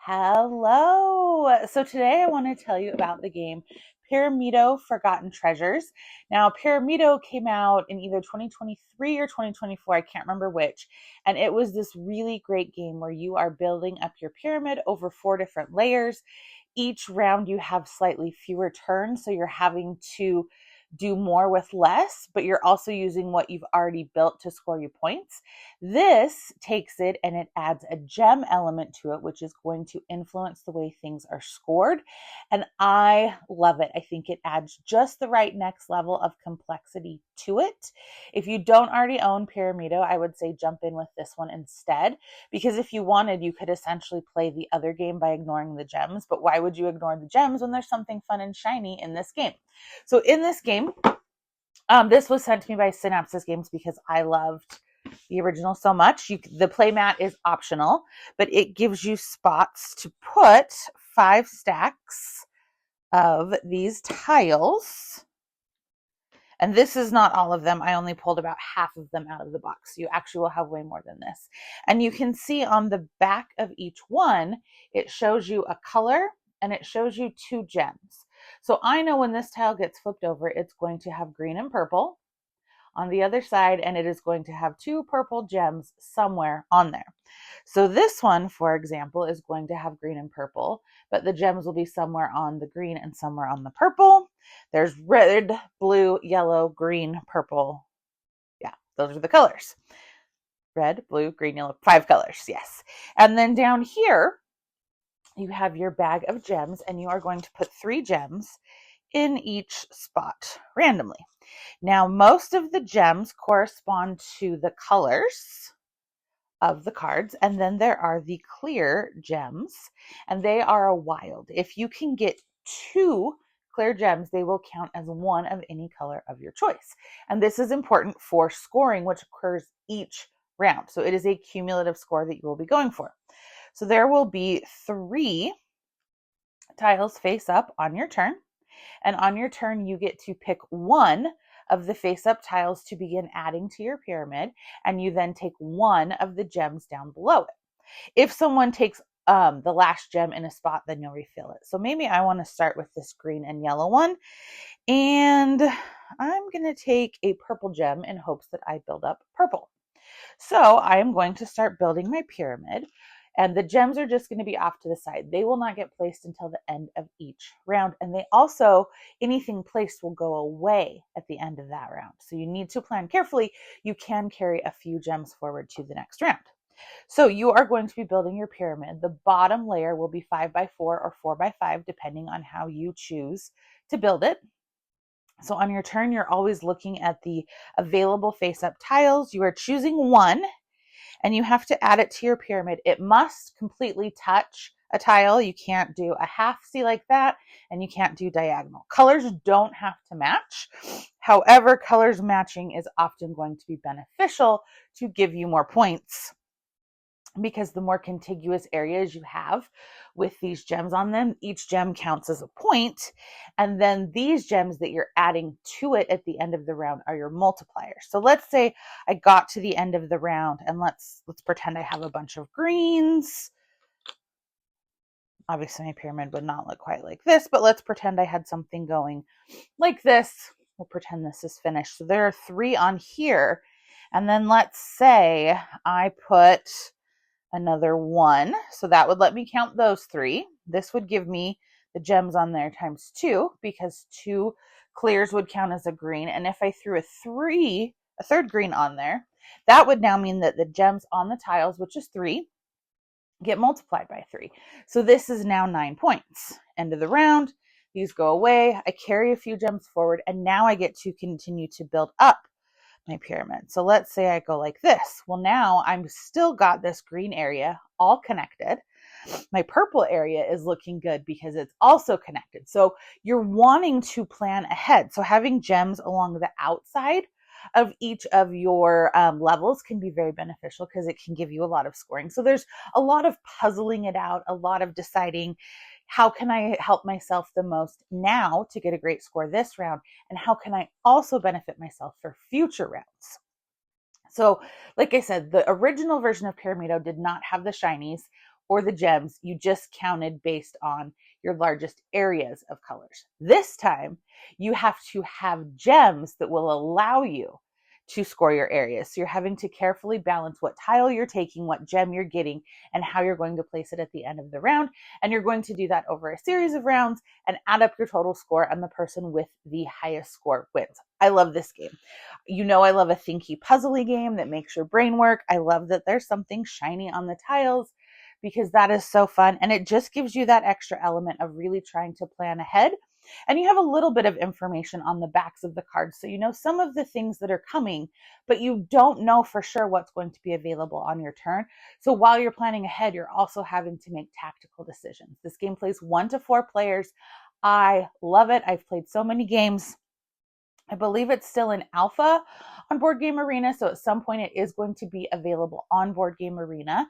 Hello. So today I want to tell you about the game Pyramido Forgotten Treasures. Now, Pyramido came out in either 2023 or 2024, I can't remember which, and it was this really great game where you are building up your pyramid over 4 different layers. Each round you have slightly fewer turns, so you're having to do more with less, but you're also using what you've already built to score your points. This takes it and it adds a gem element to it, which is going to influence the way things are scored. And I love it. I think it adds just the right next level of complexity to it. If you don't already own Pyramido, I would say jump in with this one instead, because if you wanted, you could essentially play the other game by ignoring the gems. But why would you ignore the gems when there's something fun and shiny in this game? So in this game, this was sent to me by Synapses Games because I loved the original so much. The playmat is optional, but it gives you spots to put 5 stacks of these tiles. And this is not all of them. I only pulled about half of them out of the box. You actually will have way more than this. And you can see on the back of each one, it shows you a color and it shows you 2 gems. So I know when this tile gets flipped over, it's going to have green and purple on the other side, and it is going to have 2 purple gems somewhere on there. So this one, for example, is going to have green and purple, but the gems will be somewhere on the green and somewhere on the purple. There's red, blue, yellow, green, purple. Yeah, those are the colors. Red, blue, green, yellow, 5 colors, yes. And then down here, you have your bag of gems, and you are going to put 3 gems in each spot randomly. Now, most of the gems correspond to the colors of the cards, and then there are the clear gems, and they are a wild. If you can get 2 clear gems, they will count as one of any color of your choice. And this is important for scoring, which occurs each round. So it is a cumulative score that you will be going for. So there will be 3 tiles face up on your turn. And on your turn, you get to pick one of the face-up tiles to begin adding to your pyramid, and you then take one of the gems down below it. If someone takes the last gem in a spot, then you'll refill it. So maybe I want to start with this green and yellow one, and I'm going to take a purple gem in hopes that I build up purple. So I am going to start building my pyramid. And the gems are just going to be off to the side. They will not get placed until the end of each round. And they also, anything placed will go away at the end of that round. So you need to plan carefully. You can carry a few gems forward to the next round. So you are going to be building your pyramid. The bottom layer will be 5x4 or 4x5, depending on how you choose to build it. So on your turn, you're always looking at the available face-up tiles. You are choosing one, and you have to add it to your pyramid. It must completely touch a tile. You can't do a half C like that, and you can't do diagonal. Colors don't have to match. However, colors matching is often going to be beneficial to give you more points, because the more contiguous areas you have with these gems on them, each gem counts as a point. And then these gems that you're adding to it at the end of the round are your multipliers. So let's say I got to the end of the round, and let's pretend I have a bunch of greens. Obviously my pyramid would not look quite like this, but let's pretend I had something going like this. We'll pretend this is finished. So there are 3 on here. And then let's say I put another 1. So that would let me count those 3. This would give me the gems on there times 2, because 2 clears would count as a green. And if I threw a third green on there, that would now mean that the gems on the tiles, which is 3, get multiplied by 3. So this is now 9 points. End of the round. These go away. I carry a few gems forward, and now I get to continue to build up my pyramid. So let's say I go like this. Well, now I'm still got this green area all connected. My purple area is looking good because it's also connected. So you're wanting to plan ahead. So having gems along the outside of each of your levels can be very beneficial, because it can give you a lot of scoring. So there's a lot of puzzling it out, a lot of deciding, how can I help myself the most now to get a great score this round? And how can I also benefit myself for future rounds? So like I said, the original version of Pyramido did not have the shinies. or the gems. You just counted based on your largest areas of colors. This time, you have to have gems that will allow you to score your areas. So you're having to carefully balance what tile you're taking, what gem you're getting, and how you're going to place it at the end of the round. And you're going to do that over a series of rounds and add up your total score, and the person with the highest score wins. I love this game. You know, I love a thinky, puzzly game that makes your brain work. I love that there's something shiny on the tiles because that is so fun. And it just gives you that extra element of really trying to plan ahead. And you have a little bit of information on the backs of the cards. So you know some of the things that are coming, but you don't know for sure what's going to be available on your turn. So while you're planning ahead, you're also having to make tactical decisions. This game plays 1 to 4 players. I love it. I've played so many games. I believe it's still in alpha on Board Game Arena, so at some point it is going to be available on Board Game Arena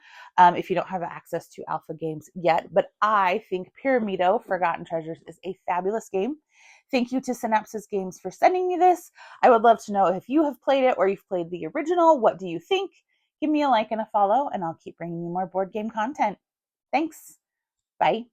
if you don't have access to alpha games yet. But I think Pyramido Forgotten Treasures is a fabulous game. Thank you to Synapses Games for sending me this. I would love to know if you have played it or you've played the original. What do you think? Give me a like and a follow, and I'll keep bringing you more board game content. Thanks. Bye.